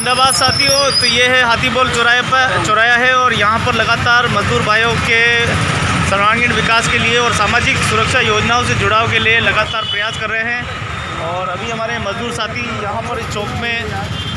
जिंदाबाद साथियों, तो ये है हाथीबोल चौराया है और यहाँ पर लगातार मजदूर भाइयों के सर्वांगीण विकास के लिए और सामाजिक सुरक्षा योजनाओं से जुड़ाव के लिए लगातार प्रयास कर रहे हैं। और अभी हमारे मजदूर साथी यहाँ पर इस चौक में,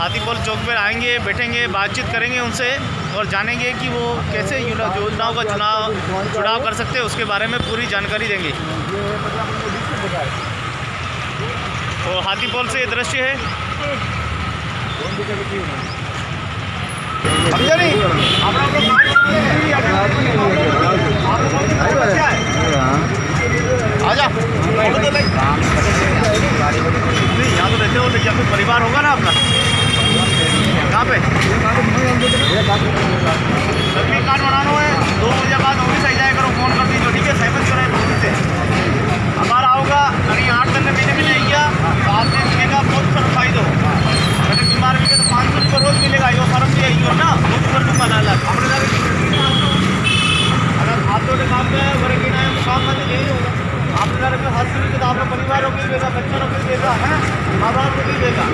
हाथीबोल चौक पर आएंगे, बैठेंगे, बातचीत करेंगे उनसे और जानेंगे कि वो कैसे योजनाओं का जुड़ाव कर सकते हैं, उसके बारे में पूरी जानकारी देंगे। तो हाथीबोल से ये दृश्य है। आजा नहीं, यहाँ तो रहते हो लेकिन कोई परिवार होगा ना आपका? कहाँ पे तकनीक कार्ड बनाना है? 2 बजे बाद ऑफिस आई जाए करो, फोन कर दीजिए, ठीक है? सहमत कराए तो से हमारा होगा अभी 8 महीने में नहीं गया तो आपने मिलेगा बहुत पर फायदा हो। अगर बीमार भी तो 500 रुपये रोज मिलेगा। यो फर्म भी आई हो ना, बहुत पर तुम अलग अगर आप लोग काम में वर्ग काम में यही होगा। आपने घर में हर चीज़ तो आपका परिवार को भी देगा, बच्चों को भी देगा, है माँ बाप को भी देगा।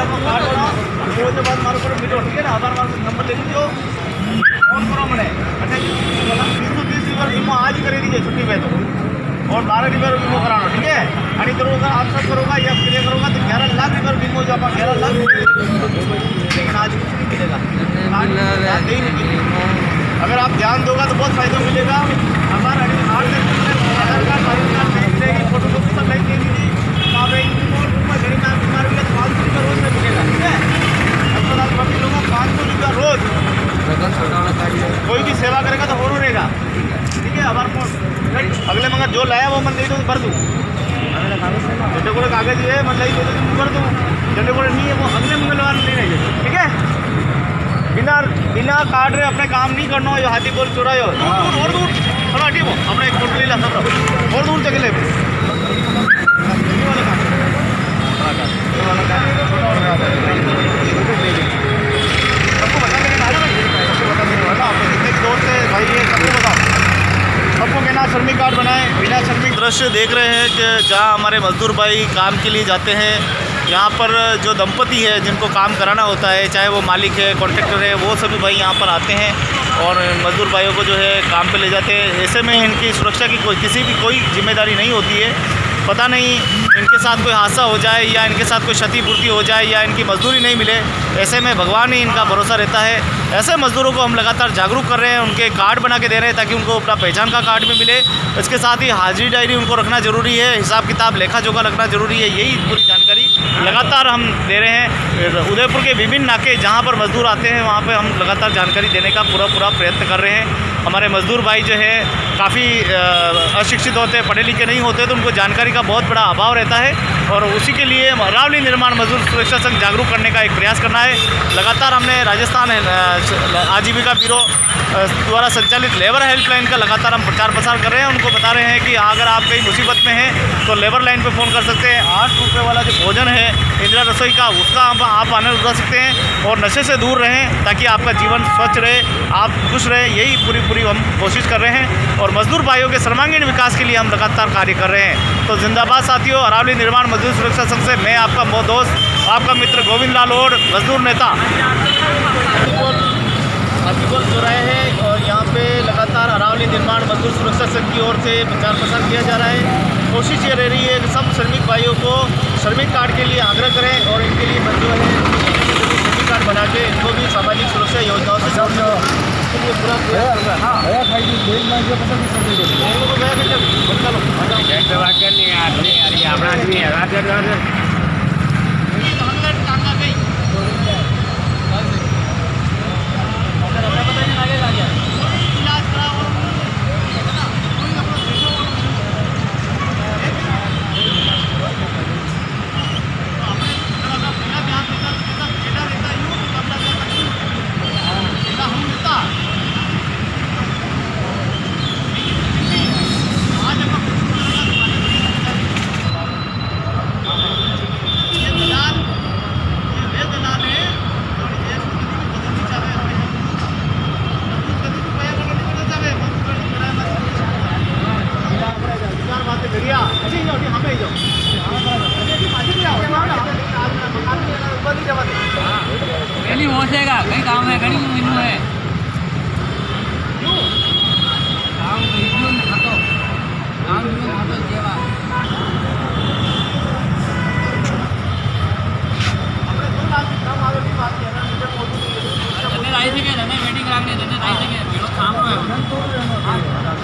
आपको कार्ड बनाओ, 2 बजे बाद मारो पर मिलो, ठीक है ना? आधार कार्ड नंबर ले लीजिए, फोन करो मैंने 330 रुपये बीमा आज ही कर दीजिए छुट्टी में तो, और 12 रुपये बीमा कराना, ठीक है? आणि तो अगर आप सब करोगा या क्लियर करोगा तो 11 लाख रुपये बीमा जो आप 11 लाख, लेकिन आज कुछ नहीं मिलेगा। अगर आप ध्यान दोगा तो बहुत फायदा मिलेगा। हमारा आधार कार्ड बैंक फोटो कॉपी सब नहीं दे दीजिए, गरीब बीमार भी 500 रुपये रोज में मिलेगा, ठीक है? अस्पताल भर्ती लोगों को 500 रुपये रोज, कोई भी सेवा करेगा तो हो रहेगा, ठीक है? हमारे अगले मगर जो लाया वो मन दे दो भर दूँ, जैसे को कागज है मतलब ही भर दूँ, जैसे को नहीं है वो अगले मंगलवार नहीं रहेगा, ठीक है? बिना कार्ड रहे अपने काम नहीं करना हो। हाथीबोल चौराया और दूर थोड़ा ठीक हो, हमने एक फोटो ले ला सब और दूर तक ले सबको बता भाई, ये सबको बताओ, सबको कहना श्रमिक कार्ड बनाए। बिना श्रमिक दृश्य देख रहे हैं कि जहाँ हमारे मजदूर भाई काम के लिए जाते हैं, यहाँ पर जो दंपति है जिनको काम कराना होता है, चाहे वो मालिक है, कॉन्ट्रैक्टर है, वो सभी भाई यहाँ पर आते हैं और मजदूर भाइयों को जो है काम पे ले जाते हैं। ऐसे में इनकी सुरक्षा की कोई जिम्मेदारी नहीं होती है। पता नहीं इनके साथ कोई हादसा हो जाए या इनके साथ कोई क्षतिपूर्ति हो जाए या इनकी मजदूरी नहीं मिले, ऐसे में भगवान ही इनका भरोसा रहता है। ऐसे मजदूरों को हम लगातार जागरूक कर रहे हैं, उनके कार्ड बना के दे रहे हैं ताकि उनको अपना पहचान का कार्ड भी मिले। इसके साथ ही हाजिरी डायरी उनको रखना ज़रूरी है, हिसाब किताब लेखा जोखा रखना ज़रूरी है। यही पूरी जानकारी लगातार हम दे रहे हैं। उदयपुर के विभिन्न नाके जहाँ पर मजदूर आते हैं वहाँ पर हम लगातार जानकारी देने का पूरा प्रयत्न कर रहे हैं। हमारे मजदूर भाई जो है काफ़ी अशिक्षित होते हैं, पढ़े लिखे नहीं होते, तो उनको जानकारी का बहुत बड़ा अभाव रहता है और उसी के लिए अरावली निर्माण मजदूर सुरक्षा संघ जागरूक करने का एक प्रयास करना है। लगातार हमने राजस्थान आजीविका ब्यूरो द्वारा संचालित लेबर हेल्पलाइन का लगातार हम प्रचार प्रसार कर रहे हैं। उनको बता रहे हैं कि अगर आप कहीं मुसीबत में हैं तो लेबर लाइन पे फ़ोन कर सकते हैं। 8 रुपये वाला जो भोजन है इंदिरा रसोई का, उसका आप आनंद उठा सकते हैं और नशे से दूर रहें ताकि आपका जीवन स्वच्छ रहे, आप खुश रहे। यही पूरी हम कोशिश कर रहे हैं और मजदूर भाइयों के सर्वांगीण विकास के लिए हम लगातार कार्य कर रहे हैं। तो जिंदाबाद साथियों, अरावली निर्माण मजदूर सुरक्षा संघ से मैं आपका दोस्त, आपका मित्र गोविंद लाल और मजदूर नेता। हाथीबोल चौराहे है और यहाँ पे लगातार अरावली निर्माण मजदूर सुरक्षा संघ की ओर से प्रचार प्रसार किया जा रहा है। कोशिश ये रह रही है कि सब श्रमिक भाइयों को श्रमिक कार्ड के लिए आग्रह करें और इनके लिए जो है श्रमिक कार्ड बना के इनको भी सामाजिक सुरक्षा योजनाओं से पूरा पहुँचेगा कहीं काम है कहीं मेनू है काम वीडियो में खातो काम वीडियो में खातो जेवा आई सके धन्य मीटिंग રાખને ધन्य आई सके મેળો કામ હોય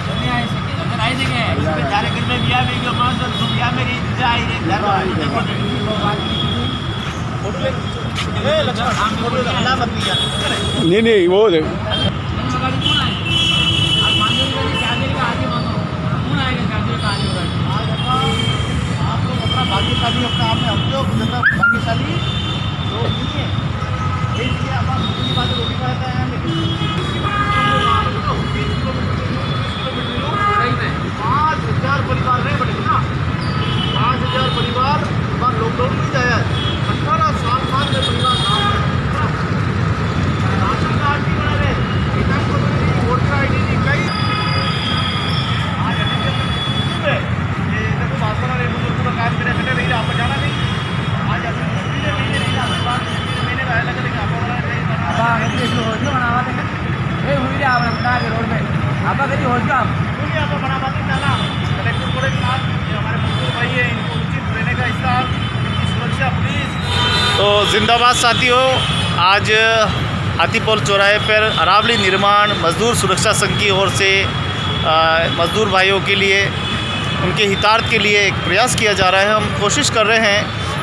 ધन्य आई सके ધन्य आई सके इसमें जारे घर में बिया में गयो मां तो बिया में रही जाई रे घर ए लक्ष्मण फोटो हला मत लिया नहीं वो कौन आए आज मांझे वाली शादी का आगे मानो कौन आएगा शादी का आगे आज आप लोग अपना भाग्यशाली अपना आपने हम लोग ज्यादा भाग्यशाली लोग नहीं है इसलिए आप अपनी बात रोटी खाते हैं लेकिन 5,000 परिवार रहे बड़े ना 5,000 परिवार लॉकडाउन में जाया 18 साल बाद में परिवार राशन कार्ड भी बना रहे किसान को वोटर ID नहीं कई आज ये देखो बासरा रे मुझे पूरा काम करे खड़े नहीं आप जाना नहीं आज महीने नहीं महीने रहा लगे लेकिन आप वाला नहीं बना ये जो हो बनावा देंगे ए हुई रे आप बना के रोड पे आप कभी हो काम क्योंकि आप बनावा दें चला कलेक्टर कोड़े के साथ जो हमारे मजदूर भाई है इनको उचित रहने का हिस्सा इनकी सुरक्षा पुलिस। तो जिंदाबाद साथियों, आज हाथीपोल चौराहे पर अरावली निर्माण मजदूर सुरक्षा संघ की ओर से मजदूर भाइयों के लिए उनके हितार्थ के लिए एक प्रयास किया जा रहा है। हम कोशिश कर रहे हैं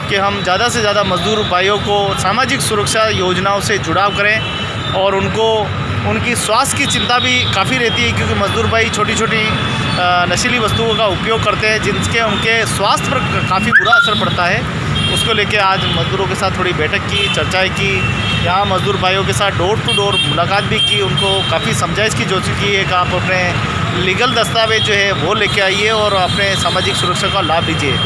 कि हम ज़्यादा से ज़्यादा मजदूर भाइयों को सामाजिक सुरक्षा योजनाओं से जुड़ाव करें और उनको उनकी स्वास्थ्य की चिंता भी काफ़ी रहती है क्योंकि मजदूर भाई छोटी छोटी नशीली वस्तुओं का उपयोग करते हैं जिनके उनके स्वास्थ्य पर काफ़ी बुरा असर पड़ता है। उसको लेके आज मजदूरों के साथ थोड़ी बैठक की, चर्चाएं की, यहाँ मजदूर भाइयों के साथ डोर टू डोर मुलाकात भी की, उनको काफ़ी समझाइश की कोशिश की है कि आप अपने लीगल दस्तावेज जो है वो लेके आइए और अपने सामाजिक सुरक्षा का लाभ लीजिए।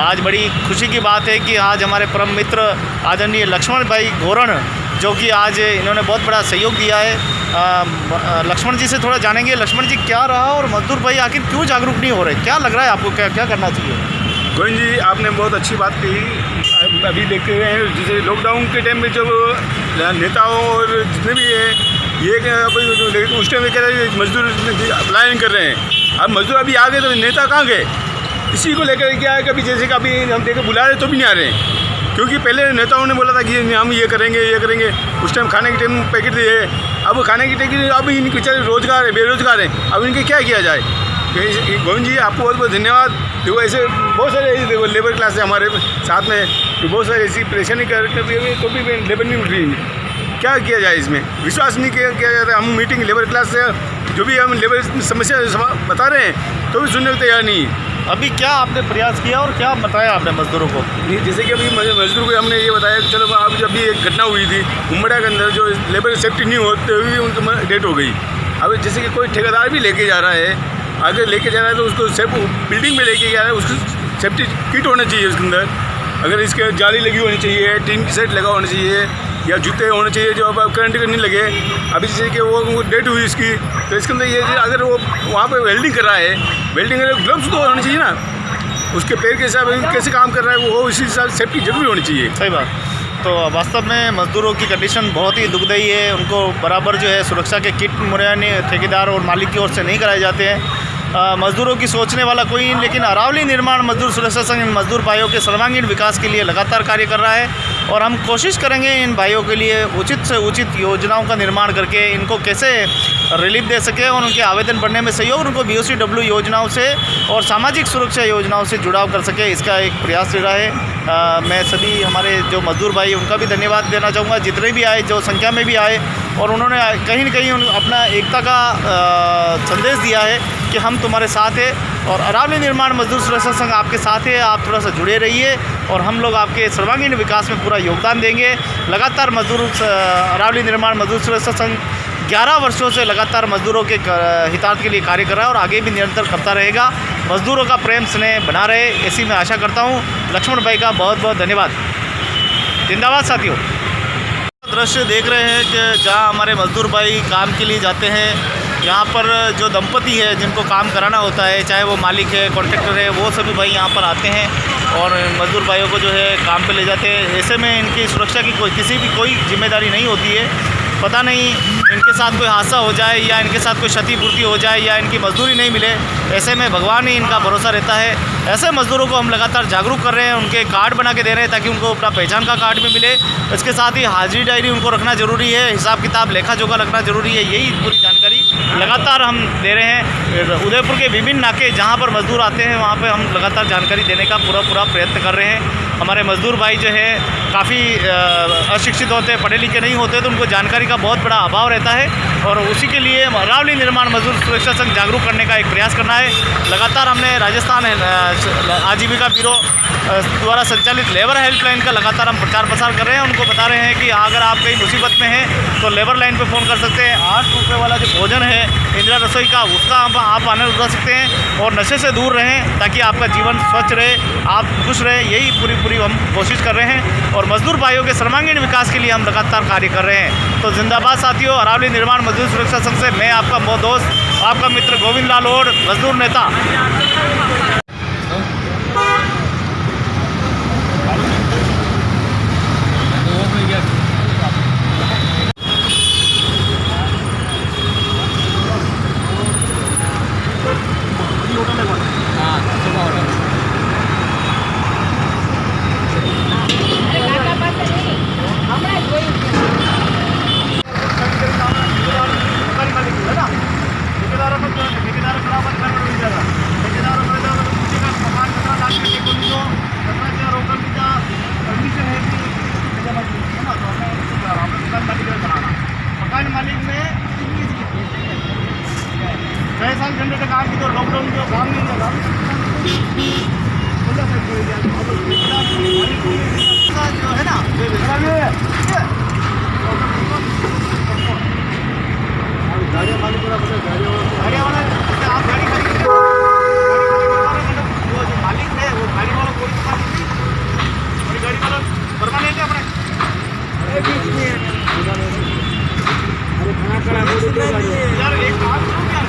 आज बड़ी खुशी की बात है कि आज हमारे परम मित्र आदरणीय लक्ष्मण भाई गोरण जो कि आज इन्होंने बहुत बड़ा सहयोग दिया है। लक्ष्मण जी से थोड़ा जानेंगे, लक्ष्मण जी क्या रहा और मजदूर भाई आखिर क्यों जागरूक नहीं हो रहे, क्या लग रहा है आपको, क्या क्या करना चाहिए? गोविंद जी आपने बहुत अच्छी बात कही। अभी देखते हुए हैं जैसे लॉकडाउन के टाइम में जब नेताओं और जितने भी है ये उस टाइम में कह रहे हैं मजदूर पलायन कर रहे हैं। अब मजदूर अभी आ गए तो नेता कहाँ गए? इसी को लेकर क्या है कभी जैसे कभी हम देखे बुला रहे तो भी नहीं आ रहे हैं क्योंकि पहले नेताओं ने बोला था कि हम ये करेंगे उस टाइम खाने के टाइम पैकेट दिए। अब खाने की टाइम अब इनके बेचारे रोजगार है, बेरोजगार हैं, अब इनके क्या किया जाए? गोविंद जी आपको बहुत बहुत धन्यवाद। देखो ऐसे बहुत सारे देखो लेबर क्लास है हमारे साथ में, तो बहुत सारी ऐसी परेशानी करके तो भी लेबर नहीं मिल रही। क्या किया जाए? इसमें विश्वास नहीं किया जाता। हम मीटिंग लेबर क्लास से जो भी हम लेबर समस्या बता रहे हैं तो भी सुनने को तैयार नहीं। अभी क्या आपने प्रयास किया और क्या बताया आपने मजदूरों को? जैसे कि अभी मजदूर को हमने ये बताया कि चलो अब जब भी एक घटना हुई थी उमड़ा के अंदर जो लेबर सेफ्टी नहीं होते हुए उनकी डेथ हो गई। अब जैसे कि कोई ठेकेदार भी लेके जा रहा है, अगर लेके जा रहा है तो उसको बिल्डिंग में लेके जा रहा है, उसको सेफ्टी किट होना चाहिए उसके अंदर। अगर इसके जाली लगी होनी चाहिए, टीन की सेट लगा होना चाहिए या जूते होने चाहिए जो अब करंट का नहीं लगे। अभी जैसे कि वो डेट हुई इसकी तो इसके अंदर ये अगर वो वहाँ पे वेल्डिंग कर रहा है, वेल्डिंग ग्लव्स तो होने चाहिए ना, उसके पैर के हिसाब कैसे काम कर रहा है वो इसी हिसाब से सेफ्टी जरूरी होनी चाहिए। सही बात। तो वास्तव में मजदूरों की कंडीशन बहुत ही दुखदायी है, उनको बराबर जो है सुरक्षा के किट मुहैया ठेकेदार और मालिक की ओर से नहीं कराए जाते हैं। मजदूरों की सोचने वाला कोई नहीं, लेकिन अरावली निर्माण मजदूर सुरक्षा संघ इन मजदूर भाइयों के सर्वांगीण विकास के लिए लगातार कार्य कर रहा है और हम कोशिश करेंगे इन भाइयों के लिए उचित से उचित योजनाओं का निर्माण करके इनको कैसे रिलीफ दे सके और उनके आवेदन बढ़ने में सहयोग, उनको BOCW योजनाओं से और सामाजिक सुरक्षा योजनाओं से जुड़ाव कर सके, इसका एक प्रयास रहा है। मैं सभी हमारे जो मजदूर भाई उनका भी धन्यवाद देना चाहूँगा, जितने भी आए, जो संख्या में भी आए और उन्होंने कहीं न कहीं अपना एकता का संदेश दिया है कि हम तुम्हारे साथ हैं और अरावली निर्माण मजदूर सुरक्षा संघ आपके साथ है। आप थोड़ा सा जुड़े रहिए और हम लोग आपके सर्वांगीण विकास में पूरा योगदान देंगे। लगातार अरावली निर्माण मजदूर सुरक्षा संघ 11 वर्षों से लगातार मजदूरों के हितार्थ के लिए कार्य कर रहा है और आगे भी निरंतर करता रहेगा। मजदूरों का प्रेम स्नेह बना रहे, ऐसी मैं आशा करता हूँ। लक्ष्मण भाई का बहुत बहुत धन्यवाद। जिंदाबाद साथियों। दृश्य देख रहे हैं कि जहाँ हमारे मजदूर भाई काम के लिए जाते हैं, यहाँ पर जो दंपति है जिनको काम कराना होता है, चाहे वो मालिक है, कॉन्ट्रैक्टर है, वो सभी भाई यहाँ पर आते हैं और मज़दूर भाइयों को जो है काम पे ले जाते हैं। ऐसे में इनकी सुरक्षा की कोई जिम्मेदारी नहीं होती है। पता नहीं इनके साथ कोई हादसा हो जाए या इनके साथ कोई क्षतिपूर्ति हो जाए या इनकी मजदूरी नहीं मिले, ऐसे में भगवान ही इनका भरोसा रहता है। ऐसे मज़दूरों को हम लगातार जागरूक कर रहे हैं, उनके कार्ड बना के दे रहे हैं ताकि उनको अपना पहचान का कार्ड भी मिले। इसके साथ ही हाजिरी डायरी उनको रखना ज़रूरी है, हिसाब किताब लेखा जोखा रखना ज़रूरी है। यही पूरी जानकारी लगातार हम दे रहे हैं। उदयपुर के विभिन्न नाके जहाँ पर मज़दूर आते हैं वहाँ पर हम लगातार जानकारी देने का पूरा प्रयत्न कर रहे हैं। हमारे मज़दूर भाई जो है काफ़ी अशिक्षित होते हैं, पढ़े लिखे नहीं होते, तो उनको जानकारी का बहुत बड़ा अभाव रहता है और उसी के लिए अरावली निर्माण मजदूर सुरक्षा संघ जागरूक करने का एक प्रयास करना है। लगातार हमने राजस्थान आजीविका ब्यूरो द्वारा संचालित लेबर हेल्पलाइन का लगातार हम प्रचार प्रसार कर रहे हैं। उनको बता रहे हैं कि अगर आप कहीं मुसीबत में हैं तो लेबर लाइन पे फ़ोन कर सकते हैं। 8 रुपये वाला जो भोजन है इंदिरा रसोई का, उसका आप आनंद उठा सकते हैं और नशे से दूर रहें ताकि आपका जीवन स्वच्छ रहे, आप खुश रहे। यही पूरी हम कोशिश कर रहे हैं और मजदूर भाइयों के सर्वांगीण विकास के लिए हम लगातार कार्य कर रहे हैं। तो जिंदाबाद साथियों, अरावली निर्माण मजदूर सुरक्षा संघ से मैं आपका दोस्त, आपका मित्र गोविंद लाल और मजदूर नेता। मकान मालिक में 6 साल घंटे का काम की तो लॉकडाउन जो काम नहीं लगा जो है ना गाड़ियाँ मालिक गाड़ियाँ वाला आप गाड़ी खरीद वो जो मालिक है वो गाड़ी वाला कोई गाड़ी वाला परमानेंट है अपने यार एक काम करो क्या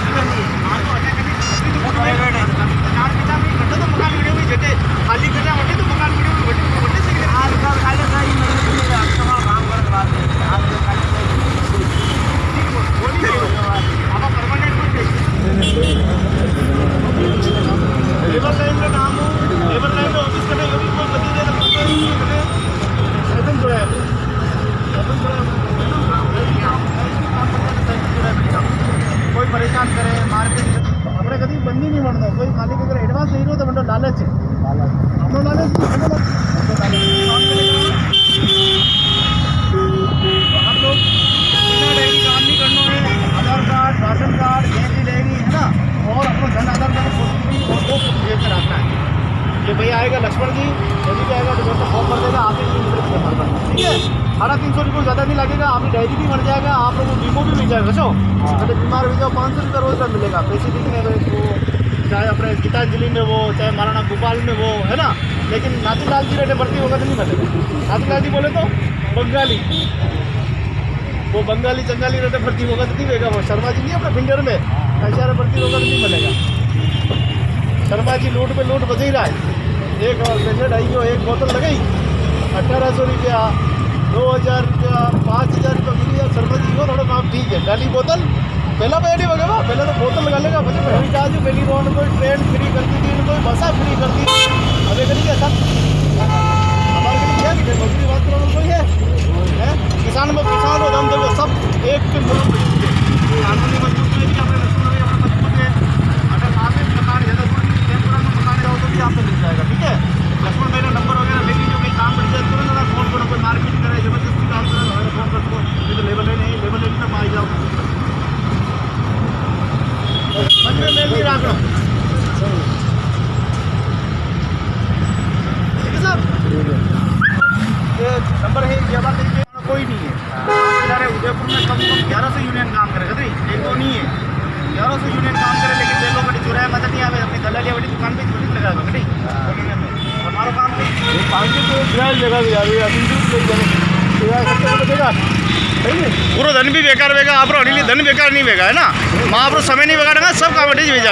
तो मकान वीडियो भी जटे खाली करना होते तो मकान वीडियो भी बटे से आजकल खाली सारी मदद आपका काम कर बात है आपको खाली आप परमानेंट लेबर लाइन का काम हो, लेबर लाइन में ऑफिस करने कभी कोई बदल दे एकदम जुड़ा है कोई परेशान करे मार्केट अपने कभी बंदी नहीं बनता। कोई मालिक अगर एडवांस नहीं हो तो बंदो लालच है हम लालच आप लोग बिना डायरी काम नहीं करना है। आधार कार्ड, राशन कार्ड, गैस की डायरी है ना, और अपना धन आधार कार्ड वो भेज कर रखना है। ये भैया आएगा लक्ष्मण जी, यदि भी आएगा तो घर से फॉर्म भर देगा, आप 300 रुपये भर देगा, ठीक है। 350 रुपये ज़्यादा नहीं लगेगा, आपकी डायरी भी बन जाएगा, आप लोगों को बीमो भी मिल जाएगा। बचो अगर बीमार हो जाओ 500 रुपये रोज का मिलेगा। पैसे दिखने वो चाहे अपने गीतांजलि में वो, चाहे महाराणा गोपाल में वो, है ना। लेकिन नाथीलाल जी रेटे भर्ती होगा तो नहीं मिलेगा। नाथीलाल जी बोले तो बंगाली, वो बंगाली चंगाली रेटे भर्ती होगा तो नहीं मिलेगा। वो शर्मा जी नहीं अपने फिंगर में ऐसा भर्ती होगा तो नहीं मिलेगा। शर्मा जी लूट पे लूट बज ही रहा है। एक पेशेंट आई जो एक बोतल लगाई 1800 रुपया, 2000 रुपया, 5000 रुपया मिली। शर्मा जी को थोड़ा काम ठीक है, डाली बोतल पहला पे नहीं बगेगा, पहले तो बोतल लगा लेगा। बच्चे पहली चार्ज पहली रोड कोई ट्रेन फ्री करती थी, कोई बसा फ्री करती थी, अभी करिए ऐसा हमारे लिए क्या कि मजदूरी बात करो कोई है किसान को दम दो सब एक के मुल्क कानूनी मजबूत में भी अपने मजबूत है। अगर आप में मकान ज़्यादा टेम्पोरल में मकान जाओ तो भी आपको मिल जाएगा, ठीक है। लक्ष्मण भाई का नंबर वगैरह लेकिन जो कहीं काम बढ़ जाए तुरंत अगर फोन करो, कोई मारपीट करे, जबरदस्ती काम करे तो फोन कर दो। ये तो लेबर लाइन है, लेबर लाइन में आ जाओ, बंदे मेल नहीं रख लो, ठीक है साहब। ये नंबर है, ये बात है कोई नहीं है। उदयपुर में कम से कम 1100 यूनियन काम करेगा, तो एक तो नहीं है 1100 यूनियन काम करे। लेकिन वे लोग चुराया मत नहीं आवे, अपनी दलालिया बड़ी दुकान पे छोटी लगा दो हमारा काम नहीं। 500 तो किराया जगह भी देगा, पूरा धन भी बेकार बेगा आप धन बेकार नहीं बेगा, है ना। वहाँ पर समय नहीं बेगाड़ेगा, सब काम भेजा